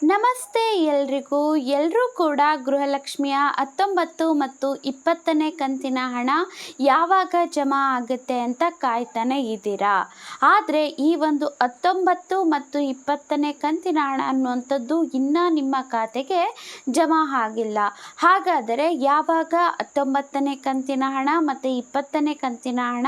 ನಮಸ್ತೆ ಎಲ್ರಿಗೂ. ಎಲ್ಲರೂ ಕೂಡ ಗೃಹಲಕ್ಷ್ಮಿಯ 19 ಮತ್ತು 20ನೇ ಕಂತಿನ ಹಣ ಯಾವಾಗ ಜಮಾ ಆಗುತ್ತೆ ಅಂತ ಕಾಯ್ತಾನೆ ಇದ್ದೀರಾ. ಆದರೆ ಈ ಒಂದು 19 ಮತ್ತು 20ನೇ ಕಂತಿನ ಹಣ ಅನ್ನುವಂಥದ್ದು ಇನ್ನೂ ನಿಮ್ಮ ಖಾತೆಗೆ ಜಮಾ ಆಗಿಲ್ಲ. ಹಾಗಾದರೆ ಯಾವಾಗ 19ನೇ ಕಂತಿನ ಹಣ ಮತ್ತು 20ನೇ ಕಂತಿನ ಹಣ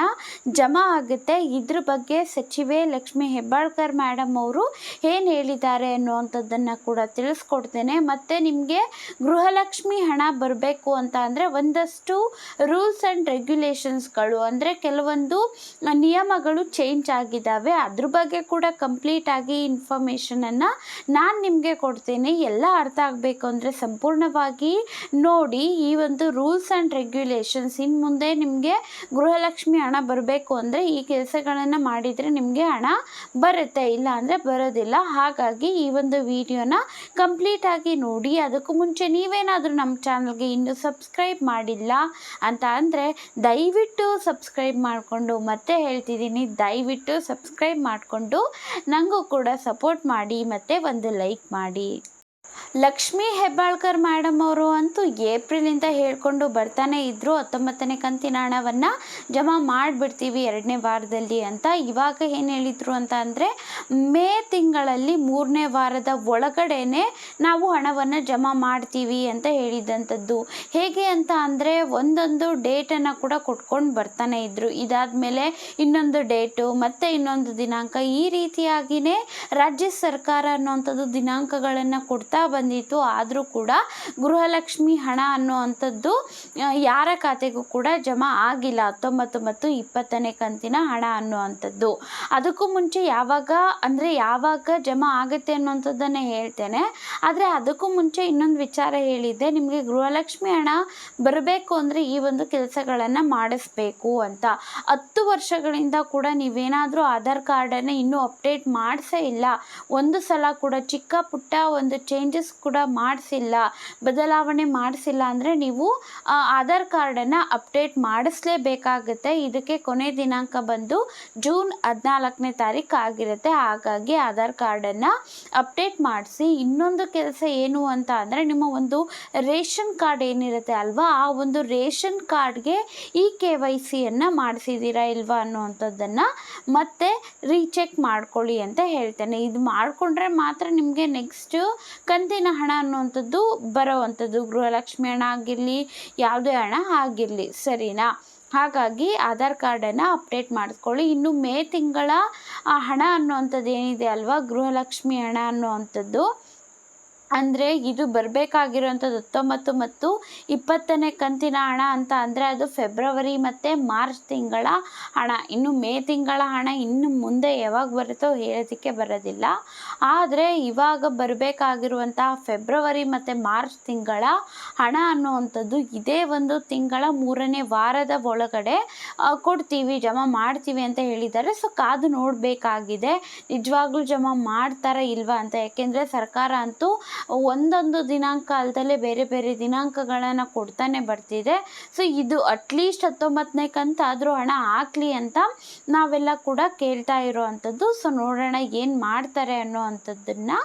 ಜಮಾ ಆಗುತ್ತೆ, ಇದ್ರ ಬಗ್ಗೆ ಸಚಿವೆ ಲಕ್ಷ್ಮಿ ಹೆಬ್ಬಾಳ್ಕರ್ ಮೇಡಮ್ ಅವರು ಏನು ಹೇಳಿದ್ದಾರೆ ಅನ್ನುವಂಥದ್ದನ್ನು ಕೂಡ ತಿಳಿಸ್ಕೊಡ್ತೇನೆ. ಮತ್ತು ನಿಮಗೆ ಗೃಹಲಕ್ಷ್ಮಿ ಹಣ ಬರಬೇಕು ಅಂತ ಅಂದರೆ ಒಂದಷ್ಟು ರೂಲ್ಸ್ ಆ್ಯಂಡ್ ರೆಗ್ಯುಲೇಷನ್ಸ್ಗಳು, ಅಂದರೆ ಕೆಲವೊಂದು ನಿಯಮಗಳು ಚೇಂಜ್ ಆಗಿದ್ದಾವೆ. ಅದ್ರ ಬಗ್ಗೆ ಕೂಡ ಕಂಪ್ಲೀಟಾಗಿ ಇನ್ಫಾರ್ಮೇಷನನ್ನು ನಾನು ನಿಮಗೆ ಕೊಡ್ತೀನಿ. ಎಲ್ಲ ಅರ್ಥ ಆಗಬೇಕು ಅಂದರೆ ಸಂಪೂರ್ಣವಾಗಿ ನೋಡಿ ಈ ಒಂದು ರೂಲ್ಸ್ ಆ್ಯಂಡ್ ರೆಗ್ಯುಲೇಷನ್ಸ್. ಇನ್ನು ಮುಂದೆ ನಿಮಗೆ ಗೃಹಲಕ್ಷ್ಮಿ ಹಣ ಬರಬೇಕು ಅಂದರೆ ಈ ಕೆಲಸಗಳನ್ನು ಮಾಡಿದರೆ ನಿಮಗೆ ಹಣ ಬರುತ್ತೆ, ಇಲ್ಲ ಅಂದರೆ ಬರೋದಿಲ್ಲ. ಹಾಗಾಗಿ ಈ ಒಂದು ವಿಡಿಯೋನ ಕಂಪ್ಲೀಟಾಗಿ ನೋಡಿ. ಅದಕ್ಕೂ ಮುಂಚೆ ನೀವೇನಾದರೂ ನಮ್ಮ ಚಾನಲ್ಗೆ ಇನ್ನೂ ಸಬ್ಸ್ಕ್ರೈಬ್ ಮಾಡಿಲ್ಲ ಅಂತ ಅಂದರೆ ದಯವಿಟ್ಟು ಸಬ್ಸ್ಕ್ರೈಬ್ ಮಾಡಿಕೊಂಡು, ಮತ್ತೆ ಹೇಳ್ತಿದ್ದೀನಿ, ದಯವಿಟ್ಟು ಸಬ್ಸ್ಕ್ರೈಬ್ ಮಾಡಿಕೊಂಡು ನನಗೂ ಕೂಡ ಸಪೋರ್ಟ್ ಮಾಡಿ ಮತ್ತು ಒಂದು ಲೈಕ್ ಮಾಡಿ. ಲಕ್ಷ್ಮಿ ಹೆಬ್ಬಾಳ್ಕರ್ ಮೇಡಮ್ ಅವರು ಅಂತೂ ಏಪ್ರಿಲಿಂದ ಹೇಳ್ಕೊಂಡು ಬರ್ತಾನೆ ಇದ್ದರು 19ನೇ ಕಂತಿನ ಹಣವನ್ನು ಜಮಾ ಮಾಡಿಬಿಡ್ತೀವಿ 2ನೇ ವಾರದಲ್ಲಿ ಅಂತ. ಇವಾಗ ಏನು ಹೇಳಿದರು ಅಂತ ಅಂದರೆ ಮೇ ತಿಂಗಳಲ್ಲಿ 3ನೇ ವಾರದ ಒಳಗಡೆನೆ ನಾವು ಹಣವನ್ನು ಜಮಾ ಮಾಡ್ತೀವಿ ಅಂತ ಹೇಳಿದಂಥದ್ದು. ಹೇಗೆ ಅಂತ ಅಂದರೆ ಒಂದೊಂದು ಡೇಟನ್ನು ಕೂಡ ಕೊಟ್ಕೊಂಡು ಬರ್ತಾನೆ ಇದ್ದರು. ಇದಾದಮೇಲೆ ಇನ್ನೊಂದು ಡೇಟು, ಮತ್ತು ಇನ್ನೊಂದು ದಿನಾಂಕ, ಈ ರೀತಿಯಾಗಿಯೇ ರಾಜ್ಯ ಸರ್ಕಾರ ಅನ್ನುವಂಥದ್ದು ದಿನಾಂಕಗಳನ್ನು ಕೊಡ್ತಾ ಬಂದಿತ್ತು. ಆದರೂ ಕೂಡ ಗೃಹಲಕ್ಷ್ಮಿ ಹಣ ಅನ್ನುವಂಥದ್ದು ಯಾರ ಖಾತೆಗೂ ಕೂಡ ಜಮಾ ಆಗಿಲ್ಲ, 19 ಮತ್ತು 20ನೇ ಕಂತಿನ ಹಣ ಅನ್ನುವಂಥದ್ದು. ಅದಕ್ಕೂ ಮುಂಚೆ ಯಾವಾಗ ಜಮಾ ಆಗುತ್ತೆ ಅನ್ನುವಂಥದ್ದನ್ನು ಹೇಳ್ತೇನೆ. ಆದರೆ ಅದಕ್ಕೂ ಮುಂಚೆ ಇನ್ನೊಂದು ವಿಚಾರ ಹೇಳಿದ್ದೆ, ನಿಮಗೆ ಗೃಹಲಕ್ಷ್ಮಿ ಹಣ ಬರಬೇಕು ಅಂದರೆ ಈ ಒಂದು ಕೆಲಸಗಳನ್ನು ಮಾಡಿಸ್ಬೇಕು ಅಂತ. 10 ವರ್ಷಗಳಿಂದ ಕೂಡ ನೀವೇನಾದರೂ ಆಧಾರ್ ಕಾರ್ಡನ್ನು ಇನ್ನೂ ಅಪ್ಡೇಟ್ ಮಾಡಿಸೇ ಇಲ್ಲ, ಒಂದು ಸಲ ಕೂಡ ಚಿಕ್ಕ ಪುಟ್ಟ ಒಂದು ಚೇಂಜಸ್ ಕೂಡ ಮಾಡಿಸಿಲ್ಲ, ಬದಲಾವಣೆ ಮಾಡಿಸಿಲ್ಲ ಅಂದರೆ ನೀವು ಆಧಾರ್ ಕಾರ್ಡನ್ನು ಅಪ್ಡೇಟ್ ಮಾಡಿಸಲೇಬೇಕಾಗುತ್ತೆ. ಇದಕ್ಕೆ ಕೊನೆ ದಿನಾಂಕ ಬಂದು ಜೂನ್ 14ನೇ ತಾರೀಕು ಆಗಿರುತ್ತೆ. ಹಾಗಾಗಿ ಆಧಾರ್ ಕಾರ್ಡನ್ನು ಅಪ್ಡೇಟ್ ಮಾಡಿಸಿ. ಇನ್ನೊಂದು ಕೆಲಸ ಏನು ಅಂತ ಅಂದರೆ ನಿಮ್ಮ ಒಂದು ರೇಷನ್ ಕಾರ್ಡ್ ಏನಿರುತ್ತೆ ಅಲ್ವಾ, ಆ ಒಂದು ರೇಷನ್ ಕಾರ್ಡ್ಗೆ KYCಯನ್ನು ಮಾಡಿಸಿದ್ದೀರಾ ಇಲ್ವಾ ಅನ್ನುವಂಥದ್ದನ್ನು ಮತ್ತೆ ರೀಚೆಕ್ ಮಾಡ್ಕೊಳ್ಳಿ ಅಂತ ಹೇಳ್ತೇನೆ. ಇದು ಮಾಡಿಕೊಂಡ್ರೆ ಮಾತ್ರ ನಿಮಗೆ ನೆಕ್ಸ್ಟ್ ಕಂತಿನ ಹಣ ಅನ್ನುವಂಥದ್ದು ಬರೋವಂಥದ್ದು. ಗೃಹಲಕ್ಷ್ಮಿ ಹಣ ಆಗಿರಲಿ, ಯಾವುದೇ ಹಣ ಆಗಿರಲಿ, ಸರಿನಾ? ಹಾಗಾಗಿ ಆಧಾರ್ ಕಾರ್ಡನ್ನು ಅಪ್ಡೇಟ್ ಮಾಡಿಸ್ಕೊಳ್ಳಿ. ಇನ್ನು ಮೇ ತಿಂಗಳ ಹಣ ಅನ್ನುವಂಥದ್ದು ಏನಿದೆ ಅಲ್ವಾ, ಗೃಹಲಕ್ಷ್ಮಿ ಹಣ ಅನ್ನುವಂಥದ್ದು, ಅಂದರೆ ಇದು ಬರಬೇಕಾಗಿರೋಂಥದ್ದು 19 ಮತ್ತು 20ನೇ ಕಂತಿನ ಹಣ ಅಂತ ಅಂದರೆ ಅದು ಫೆಬ್ರವರಿ ಮತ್ತು ಮಾರ್ಚ್ ತಿಂಗಳ ಹಣ. ಇನ್ನು ಮೇ ತಿಂಗಳ ಹಣ ಇನ್ನು ಮುಂದೆ ಯಾವಾಗ ಬರುತ್ತೋ ಹೇಳೋದಕ್ಕೆ ಬರೋದಿಲ್ಲ. ಆದರೆ ಇವಾಗ ಬರಬೇಕಾಗಿರುವಂತಹ ಫೆಬ್ರವರಿ ಮತ್ತು ಮಾರ್ಚ್ ತಿಂಗಳ ಹಣ ಅನ್ನುವಂಥದ್ದು ಇದೇ ಒಂದು ತಿಂಗಳ 3ನೇ ವಾರದ ಒಳಗಡೆ ಕೊಡ್ತೀವಿ, ಜಮಾ ಮಾಡ್ತೀವಿ ಅಂತ ಹೇಳಿದ್ದಾರೆ. ಸೊ ಕಾದು ನೋಡಬೇಕಾಗಿದೆ ನಿಜವಾಗ್ಲೂ ಜಮಾ ಮಾಡ್ತಾರಾ ಇಲ್ವಾ ಅಂತ. ಯಾಕೆಂದರೆ ಸರ್ಕಾರ ಅಂತೂ ಒಂದೊಂದು ದಿನಾಂಕ ಅಲ್ಲದಲ್ಲೇ ಬೇರೆ ಬೇರೆ ದಿನಾಂಕಗಳನ್ನು ಕೊಡ್ತಾನೆ ಬರ್ತಿದೆ. ಸೊ ಇದು ಅಟ್ಲೀಸ್ಟ್ 19ನೇ ಕಂತಾದರೂ ಹಣ ಹಾಕಲಿ ಅಂತ ನಾವೆಲ್ಲ ಕೂಡ ಕೇಳ್ತಾ ಇರೋ ಅಂಥದ್ದು. ಸೊ ನೋಡೋಣ ಏನು ಮಾಡ್ತಾರೆ ಅನ್ನೋವಂಥದ್ದನ್ನು.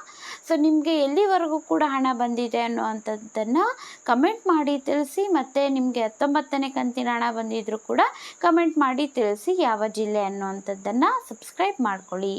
ಸೊ ನಿಮಗೆ ಎಲ್ಲಿವರೆಗೂ ಕೂಡ ಹಣ ಬಂದಿದೆ ಅನ್ನೋವಂಥದ್ದನ್ನು ಕಮೆಂಟ್ ಮಾಡಿ ತಿಳಿಸಿ. ಮತ್ತು ನಿಮಗೆ 19ನೇ ಕಂತಿನ ಹಣ ಬಂದಿದ್ದರೂ ಕೂಡ ಕಮೆಂಟ್ ಮಾಡಿ ತಿಳಿಸಿ ಯಾವ ಜಿಲ್ಲೆ ಅನ್ನೋವಂಥದ್ದನ್ನು. ಸಬ್ಸ್ಕ್ರೈಬ್ ಮಾಡ್ಕೊಳ್ಳಿ.